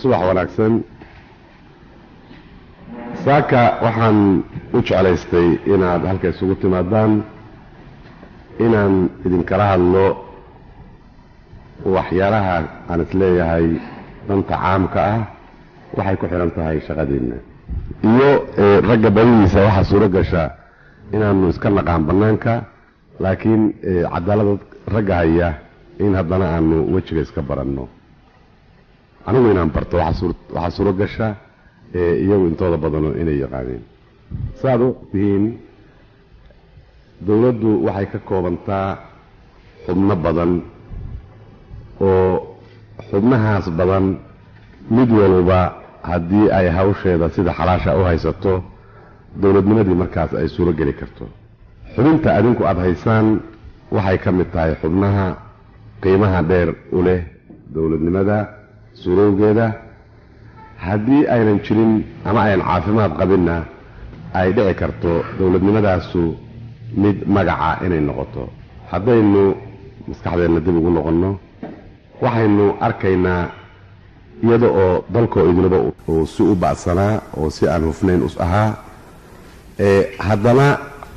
subax wanaagsan saaka waxaan u jeclaystay inaad halka isugu timaadaan inaan idin kala hadlo waxyaalaha aan isleeyahay danta caamka ah waxay ku xiran tahay shaqadeena iyo ragga badiisa waxa suuro gasha inaanu iska naqaan banaanka laakiin cadaalad ragga haya in haddana aanu wajiga iska baranno anigu inaan barto waxa suuro gasha iyagu intooda badano inay yaqaaneen saad u tihiin dawladdu waxay ka koobantaa xubno badan oo xubnahaas badan mid walba haddii ay hawsheeda sida xalaasha u haysato dawladnimadii markaas ay suuro geli karto xubinta adinku aad haysaan waxay ka mid tahay xubnaha qiimaha dheer u leh dawladnimada suurowgeeda haddii aynan jirin ama aynan caafimaad qabinna ay dhici karto dawladnimadaasu mid magaca inay noqoto haddaynu maskaxdeenna dib ugu noqonno waxaynu arkaynaa iyada oo dalkoo idinaba uu si u bacsanaa oo si aan hufnayn us ahaa haddana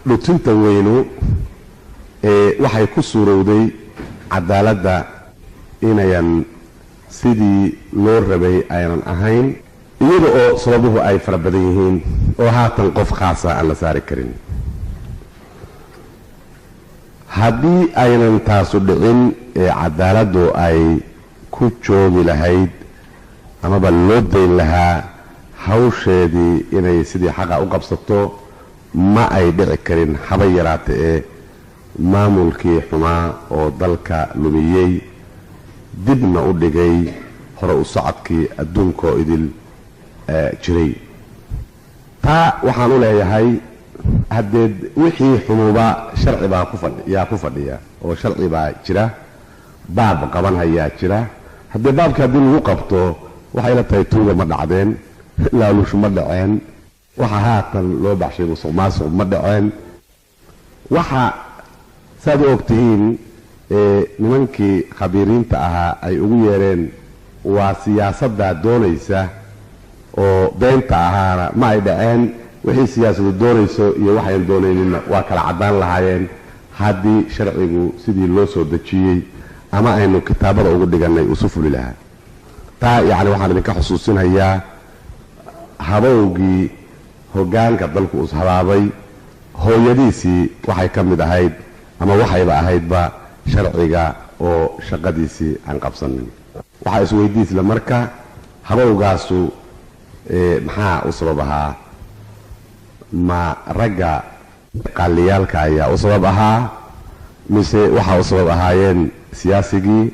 dhutinta weynu waxay ku suurowday cadaaladda inayan sidii loo rabay aynan ahayn iyada oo sababuhu ay fara badan yihiin oo haatan qof khaasa aan la saari karin haddii aynan taasu dhicin cadaaladdu ay ku joogi lahayd amaba loo dayn lahaa hawsheedii inay sidii xaqa u qabsato ma ay dhici karin haba yaraata ee maamulkii xumaa oo dalka lumiyey dibna u dhigay hore u socodkii adduunkoo idil jiray taa waxaan u leeyahay haddeed wixii xumuuba sharci baa ku fadhiya oo sharci baa jira baab qaban hayaa jira haddee baabka haddii lagu qabto waxay la tahay tuuga ma dhacdeen laaluushu ma dhaceen waxa haatan loo baxshay musuq maasuq ma dhaceen waxa saad u og tihiin nimankii khabiiriinta ahaa ay ugu yeereen waa siyaasaddaa doonaysa oo beenta ahaana ma ay dhaceen wixii siyaasadu doonayso iyo waxayn doonayninna waa kala caddaan lahaayeen haddii sharcigu sidii loo soo dejiyey ama aynu kitaabada ugu dhigannay usu fuli lahaa taa yacni waxaan idinka xusuusinayaa habowgii hoggaanka dalku ishabaabay hooyadiisii waxay ka mid ahayd ama waxayba ahaydba sharciga oo shaqadiisii aan qabsanin waxaa isweydiisla marka habowgaasu maxaa u sabab ahaa ma ragga qaaliyaalka ayaa u sabab ahaa mise waxaa u sabab ahaayeen siyaasigii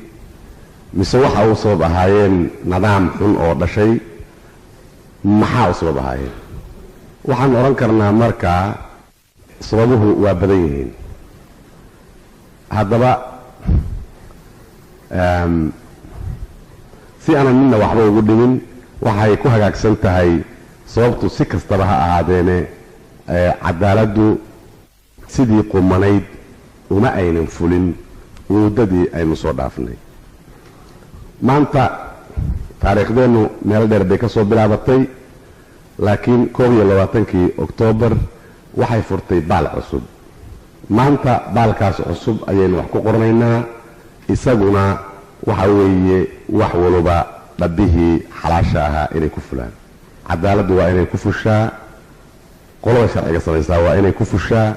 mise waxaa u sabab ahaayeen nidaam xun oo dhashay maxaa u sabab ahaayeen waxaan odhan karnaa markaa sababuhu waa badan yihiin haddaba si aanan midna waxba ugu dhimin waxay ku hagaagsan tahay sababtu si kastaba ha ahaadeene cadaaladdu sidii qumanayd uma aynan fulin muddadii aynu soo dhaafnay maanta taariikhdeennu meel dheer bay ka soo bilaabatay laakiin 21kii oktoobar waxay furtay baal cusub maanta baalkaas cusub ayaynu wax ku qornaynaa isaguna waxa weeye wax walba dhabbihii xalaasha ahaa inay ku fulaan cadaaladdu waa inay ku fushaa qolada sharciga samaysaa waa inay ku fushaa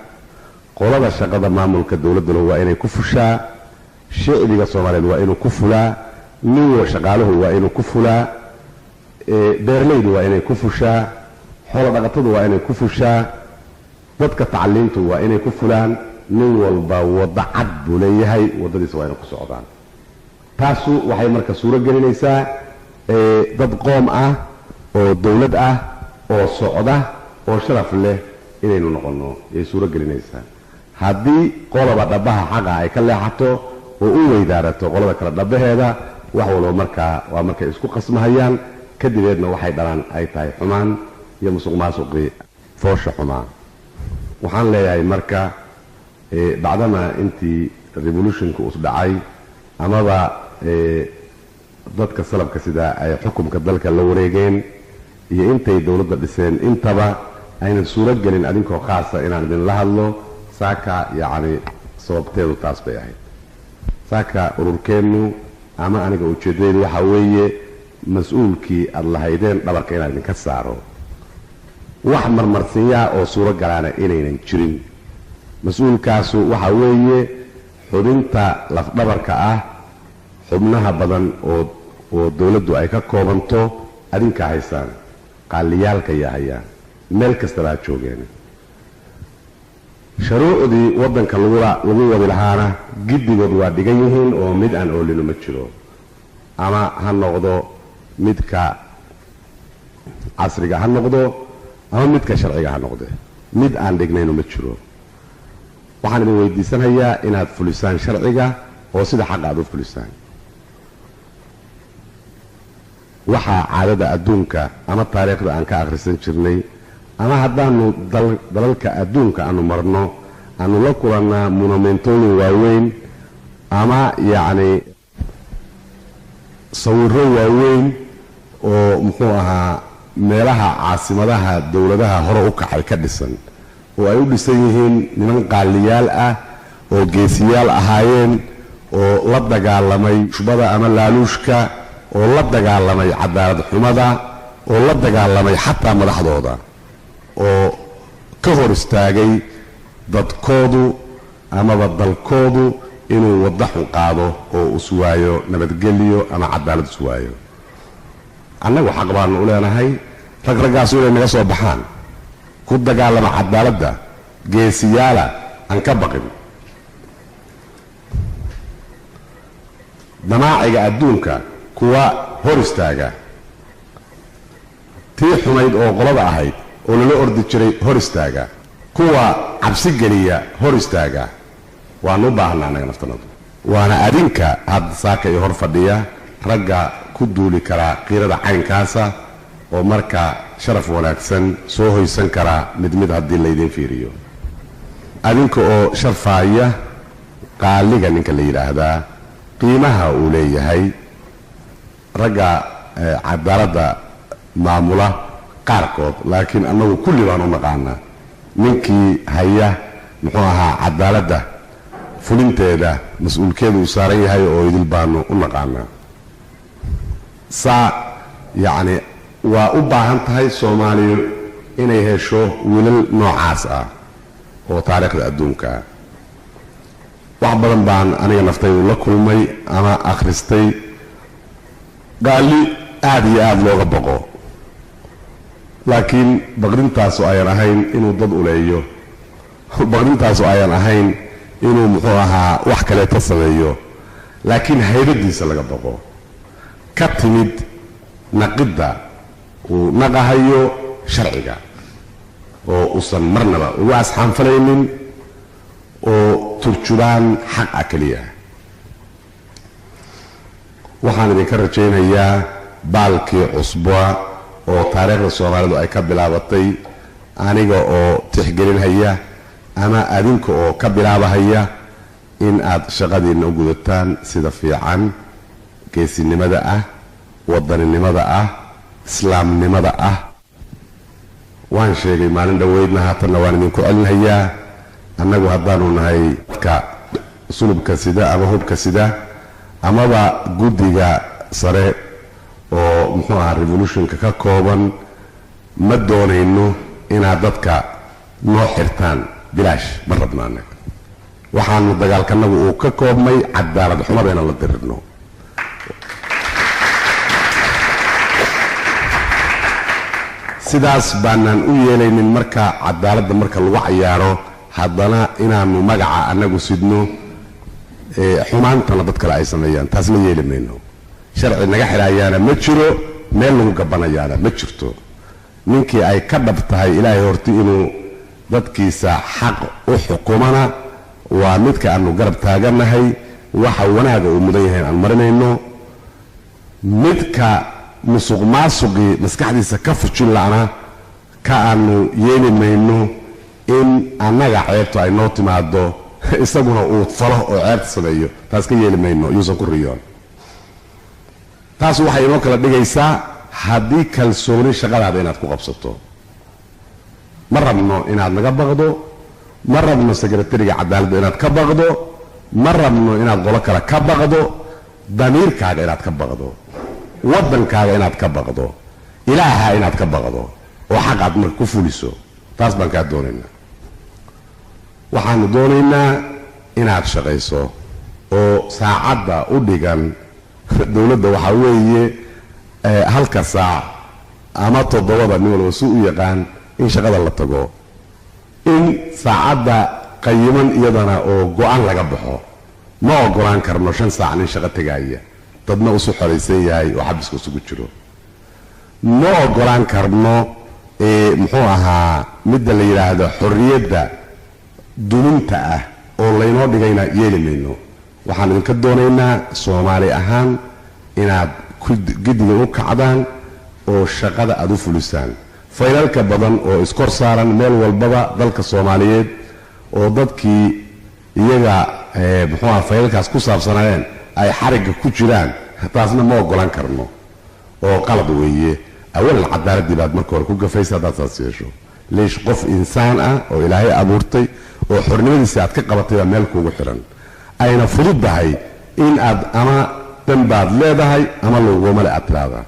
qolada shaqada maamulka dawladduna waa inay ku fushaa shicbiga soomaaliyeed waa inuu ku fulaa nin shaqaaluhu waa inuu ku fulaa beerleydu waa inay ku fushaa xoolo dhaqatadu waa inay ku fushaa dadka tacliintu waa inay ku fulaan nin walba waddo cad buu leeyahay waddadiisa waa inay ku socdaan taasu waxay marka suuro gelinaysaa dad qoom ah oo dawlad ah oo socda oo sharaf leh inaynu noqonno yay suuro gelinaysaa haddii qolaba dhabbaha xaqa ay ka leexato oo u weydaarato qolada kale dhabbaheeda wax walba markaa waa markay isku qasmahayaan kadibeedna waxay dhalaan ay tahay xumaan iyo musuq maasuqii foosha xumaan waxaan leeyahay marka bacdama intii revolutionka us dhacay amaba dadka salabka sida ay xukunka dalka la wareegeen iyo intay dawladda dhiseen intaba aynan suuro gelin adinkoo qaasa inaan idinla hadlo saaka yacni sababteedu taas bay ahayd saaka ururkeennu ama aniga ujeeddadaydu waxaa weeye mas-uulkii aad lahaydeen dhabarka inaan idinka saaro wax marmarsiinyaa oo suuro galaana inaynan jirin mas-uulkaasu waxaa weeye xubinta lafdhabarka ah xubnaha badan oo dawladdu ay ka koobanto adinka haysaan qaaliyaalka iyo hayaan meel kastaba ha joogeen shuruucdii waddanka lagu wadi lahaana giddigood waa dhigan yihiin oo mid aan oolino ma jiro ama ha noqdo midka casriga ha noqdo ama midka sharciga ha noqde mid aan dhignayno ma jiro waxaan idin weydiisanayaa inaad fulisaan sharciga oo sida xaq aad u fulisaan waxaa caadada adduunka ama taariikhda aan ka akhrisan jirnay ama haddaanu dalalka adduunka aanu marno aanu la kulannaa monumentooyin waaweyn ama yacni sawirro waaweyn oo muxuu ahaa meelaha caasimadaha dawladaha hore u kacay ka dhisan oo ay u dhisan yihiin niman qaaliyaal ah oo geesiyaal ahaayeen oo la dagaalamay shubada ama laaluushka oo la dagaalamay cadaalad xumada oo la dagaalamay xataa madaxdooda oo ka hor istaagay dadkoodu amaba dalkoodu inuu waddo xun qaado oo iswaayo nabadgelyo ama cadaalad iswaayo annagu xaq baanu u leenahay raggaasu inay naga soo baxaan ku dagaalama cadaaladda geesiyaala aan ka baqin damaaciga adduunka kuwa hor istaaga tii xumayd oo qolada ahayd oo lala ordi jiray hor istaaga kuwa cabsi geliya hor istaaga waanu u baahanaa annaga naftanadu waana adinka hadda saaka iyo hor fadhiya ragga ku duuli karaa qiirada caynkaasa oo marka sharaf wanaagsan soo hoysan karaa mid haddii laydin fiiriyo adinka oo sharfaaya qaaliga ninka la yidhaahdaa qiimaha uu leeyahay ragga cadaaladda maamula qaarkood laakiin annagu kulli baan u naqaanaa ninkii haya muxuu ahaa cadaaladda fulinteeda mas-uulkeedu uu saaran yahay oo idil baanu u naqaanaa saa yacni waa u baahan tahay soomaaliya inay hesho wiilal noocaas ah oo taariikhda adduunka ah wax badan baan aniga naftaydu la kulmay ama akhristay qaali aad iyo aad looga baqo laakiin baqdintaasu ayaan ahayn inuu dad uleeyo baqdintaasu ayaan ahayn inuu muxuu ahaa wax kaleeto sameeyo laakiin haybadiisa laga baqo ka timid naqidda uu naqahayo sharciga oo uusan marnaba ugu asxaanfalaynin oo turjubaan xaq ah keliya waxaan idinka rajaynayaa baalkii cusba oo taariikhda soomaalidu ay ka bilaabatay aniga oo tixgelinhaya ama adinka oo ka bilaabahaya in aad shaqadiinna u gudataan sida fiican geesinimada ah wadaninimada ah islaamnimada ah waan sheegay maalin dhoweydna haatanna waan idinku celinhayaa annagu haddaanu nahay dadka sulubka sida ama hubka sida amaba guddiga sare oo muxuu ahaa revolutionka ka kooban ma doonayno inaad dadka noo xirtaan bilaash ma rabno annaga waxaanu dagaalkanagu uu ka koobmay cadaalad xumada inaan la dirirno sidaas baanaan u yeelaynin marka cadaaladda marka lagu cayaaro haddana inaanu magaca annagu sidno xumaantana dad kale ay sameeyaan taas ma yeeli mayno sharci naga xidhaayaana ma jiro meel lagu gabanayaana ma jirto ninkii ay ka dhab tahay ilaahay horti inuu dadkiisa xaq u xukumana waa midka aanu garab taaganahay waxa wanaaga uu mudan yahay aan marinayno midka musuq maasuqii maskaxdiisa ka fujin la'na ka aanu yeeli mayno in annaga ceebto ay noo timaado isaguna uu falo oo ceebta sameeyo taas ka yeeli mayno yuusan ku riyoon taas waxay inoo kala dhigaysaa haddii kalsooni shaqadaada inaad ku qabsato ma rabno inaad naga baqdo ma rabno sekretariga cadaaladda inaad ka baqdo ma rabno inaad qolo kale ka baqdo damiirkaaga inaad ka baqdo waddankaaga inaad ka baqdo ilaaha inaad ka baqdo oo xaq aad marka ku fuliso taas baan kaa doonaynaa waxaanu doonaynaa inaad shaqayso oo saacadda u dhigan dowladda waxaa weeye halka saac ama 7 nin walba si u yaqaan in shaqada la tago in saacadda qayiman iyadana oo go'aan laga baxo ma ogolaan karno 5 saac nin shaqo tagaaya dadna u soo xoreysan yahay oo xabiska isugu jiro ma ogolaan karno muxuu ahaa midda la yiraahdo xorriyadda dununta ah oo laynoo dhigayna yeelimayno waxaan idinka doonaynaa Soomaali ahaan inaad gidiga u kacdaan oo shaqada aad u fulisaan faylalka badan oo iskor saaran meel walbaba dalka Soomaaliyeed oo dadkii iyaga muxuu ahaa faylalkaas ku saabsanayeen ay xariga ku jiraan taasna ma ogolaan karno oo qalad weeye awalan cadaaladii baad marka hore ku gafaysaa dad yeesho leesh qof insaan ah oo ilaahay abuurtay oo xornimadiisa aad ka qabatay meel kuugu xiran ayna fududahay in aad ama danbaad leedahay ama laguma la atraada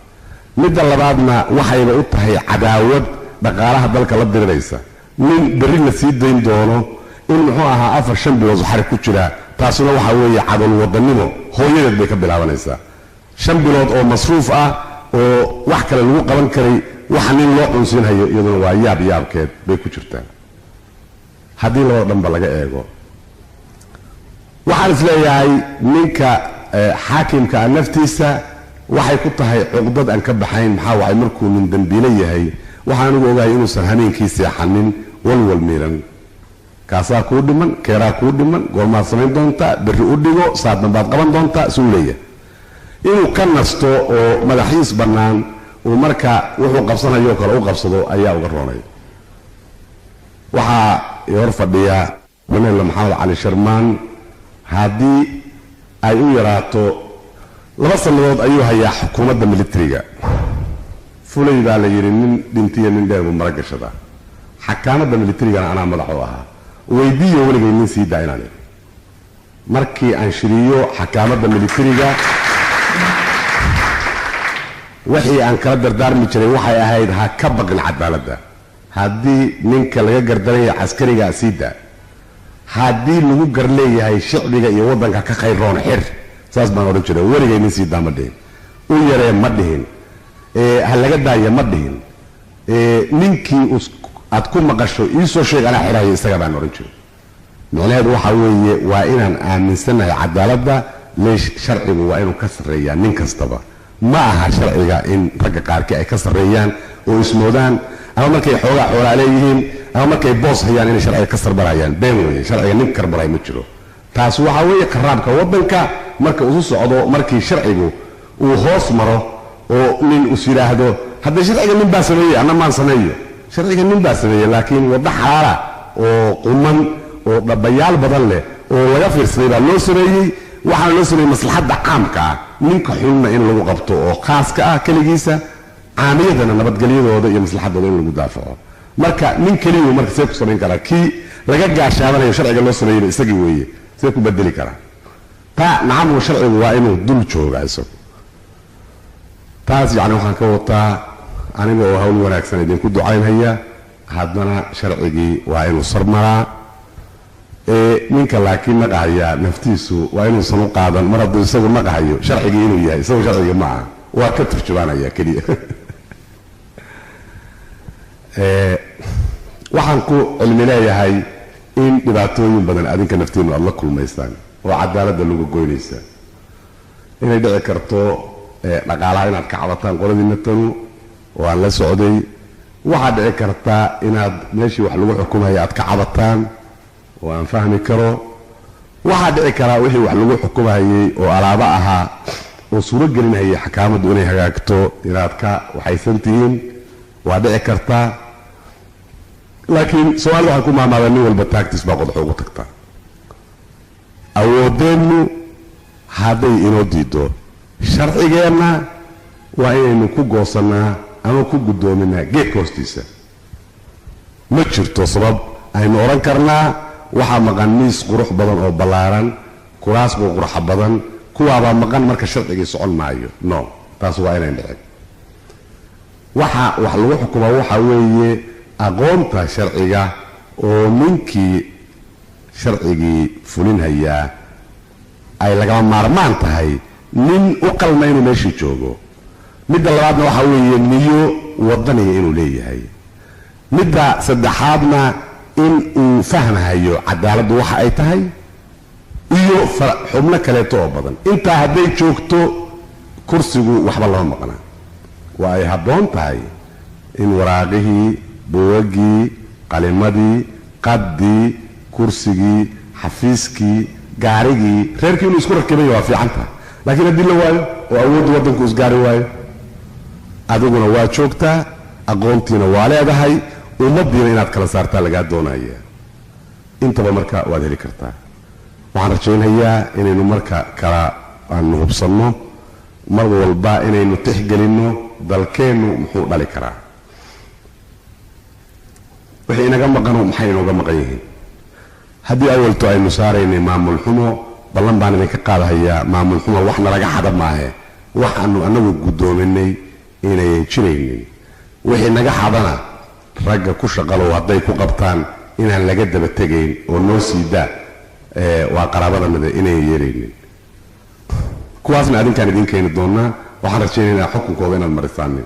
midda labaadna waxayba u tahay cadaawad dhaqaalaha dalka la diriraysa nin bari la sii dayn doono in muxuu ahaa 4-5 bilood xarig ku jira taasuna waxa weeye cadal wadanimo hooyadeed bay ka bilaabanaysaa 5 bilood oo masruuf ah oo wax kale lagu qaban karay wax nin loo cunsiinayo iyaduna waa yaabkeed bay ku jirtaa haddii loo dhanba laga eego waxaan isleeyahay ninka xaakimka naftiisa waxay ku tahay cuqdad aan ka baxayn maxaa waay markuu nin dambiile yahay waxaan ugu ogahay inuusan habeenkii seexanin walwal miiran kaasaa kuu dhiman keeraa kuu dhiman goormaad samayn doontaa berri u dhigo saaddan baad qaban doontaa isuu leeyahay inuu ka nasto oo madaxiis bannaan uu marka wuxuu qabsanayo kale u qabsado ayaa uga roonay waxaa hor fadhiya madaxweyne maxamed cali sharmaan haddii ay u yaraato 2 sanadood ayuu hayaa xukuumadda militariga fulay baa la yiri nin dhintiya nin dheer buu mara gashada xakaamada militarigana anaa madax u ahaa weydiiyo waligay nin sii daaynaanay markii aan shiriyo xakaamada militariga wixii aan kala dardaarmi jiray waxay ahayd ha ka baqin cadaaladda haddii ninka laga gardaraya askariga siida haddii lagu garleeyahay shicbiga iyo waddanka ka khayroon xir saas baan oran jiray waligay nin sii daamadeen u yaree ma dhihin ha laga daayo ma dhihin ninkii aad ku maqasho iisoo sheeg anaa xirayo isaga baan oran jiray macnaheedu waxa weeye waa inaan aaminsanahay cadaaladda leesh sharcigu waa inuu ka sarreeyaa nin kastaba ma aha sharciga in ragga qaarkii ay ka sarreeyaan oo ismoodaan ama markay xoogaa xoolaa leeyihiin ama markay boos hayaan inay sharciga ka sarbarayaan been weeye sharciga nin karbaray ma jiro taas waxa weeye qaraabka waddanka marka uu socdo markii sharcigu uu hoos maro oo nin u yiraahdo hadda sharciga nin baa sameeyay ana maan sameeyo sharciga nin baa sameeyay laakiin wada xalaala oo quman oo dhabayaal badan leh oo laga fiirsaday baa loo sameeyay waxaan loo sameeyay maslaxadda caamka ninka xulna in lagu qabto oo khaaska ah kaligiisa caamiyadana nabadgelyadooda iyo maslaxadooda in lagu daafaco marka nin kaliya marka see ku sameyn kara kii laga gaashaabanayo sharciga loo sameeyay isagii weeye see ku bedeli kara ta nacam sharcigu waa inuu dul jooga isagu taas yani waxaan ka wataa aniga oo hawl wanaagsan idinku ducaynaya haddana sharcigii waa inuu sarmaraa ninka laakiin naqahaya naftiisu waa inuusan u qaadan mar hadduu isagu naqahayo sharcigii inuu yahay isagu sharciga ma aha waa ka turjumaanaya keliya waxaan ku cilmi leeyahay in dhibaatooyin badan adinka naftiinu aad la kulmaysaan oo cadaaladda lagu goynaysa inay dhici karto dhaqaalaha inaad ka cabataan qoladiina tanu oo aan la socday waxaa dhici karta inaad meeshii wax lagu xukumaya aad ka cabataan oo aan fahmi karo waxaa dhici karaa wixii wax lagu xukumayay oo alaabo ahaa oo suuro gelinayay xakaamaddu inay hagaagto inaad ka waxaysan tihiin waa dhici kartaa laakiin soomaalida waxaan ku maamaada nin walba taagtiis baa qodax ugu tagtaa awoodeennu hadday inoo diido sharcigeenna وإنه كوجو صنع أنا كوجو دومنا جيت كوستيسا ما شرتو سبب أي نوران كرنا وحا مغنيس قروح بدن أو بلاران كراس قروح بدن كوا مغن مركز شرعي سؤال معي نو تاسو وين عندك waxa wax lagu xukumo waxa weeye aqoonta sharciga oo ninkii sharcigii fulinaya ay laga maarmaan tahay nin u qalma inuu meesha joogo midda labaadna waxa weeye niyo wadaniga inuu leeyahay midda saddexaadna in uu fahmayo cadaaladdu waxa ay tahay iyo xubno kale oo badan inta haday joogto kursigu waxba lama maqna وأي هبون تاي إن وراغه بوغي قلمدي قدي كرسي حفيزكي غاريغي غير كي نسكر كبي وافي عنها لكن ادي له واي واود ودنك اس غاري واي ادغنا وا جوجتا اقونتينا waa leedahay ummadina inaad kala saarta laga doonaya intaba marka waad heli kartaa waxaan rajaynayaa inaynu marka kala aan hubsano mar walba inaynu tixgelino dalkeenu muxuu dhali karaa wixii inaga maqano maxay inaga maqan yihiin haddii awalto aynu saaraynay maamul xumo ballan baan idinka qaadahayaa maamul xumo waxna laga xadab maahe waxaanu anagu guddoominay inayan jiraynin wixii naga xadana ragga ku shaqalo hadday ku qabtaan inaan laga daba tegayn oo noo siidaa waa qaraabadannada inayan yeeraynin kuwaasna adinkaan idin keeni doonaa waxaan rajaynaynaa xukunkooda inaad marisaanin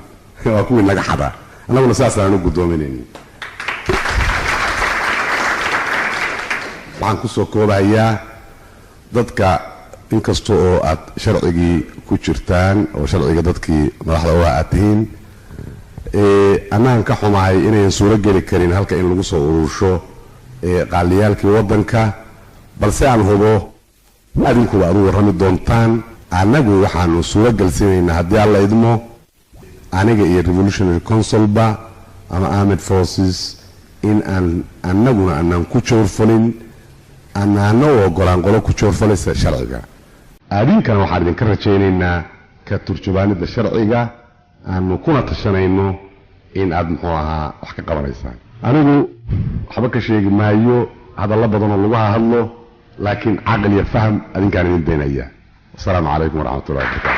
waa kuwii naga xadaa annaguna saas aanu guddoominaynin waxaan ku soo koobahayaa dadka inkasta oo aad sharcigii ku jirtaan oo sharciga dadkii madaxda u aad tihiin annaan ka xumahay inayan suuro geli karin halka in lagu soo urursho qaaliyaalkii waddanka balse aan hubo adinkuba aad u warrami doontaan anagu waxaanu suuro galsinaynaa haddii alla idmo aniga iyo revolutionary councilba ama armed forces in aan annaguna aanan ku joorfalin anaana u ogolaan qolo ku joorfalaysa sharciga adinkana waxaan idinka rajaynaynaa ka turjubaanida sharciga aanu kuna tashanayno in aad muxuu ahaa wax ka qabanaysaan anigu waxba ka sheegi maayo hadalla badan oo lagu hadlo laakiin caqli iyo faham adinkaan idin daynaya السلام عليكم ورحمة الله وبركاته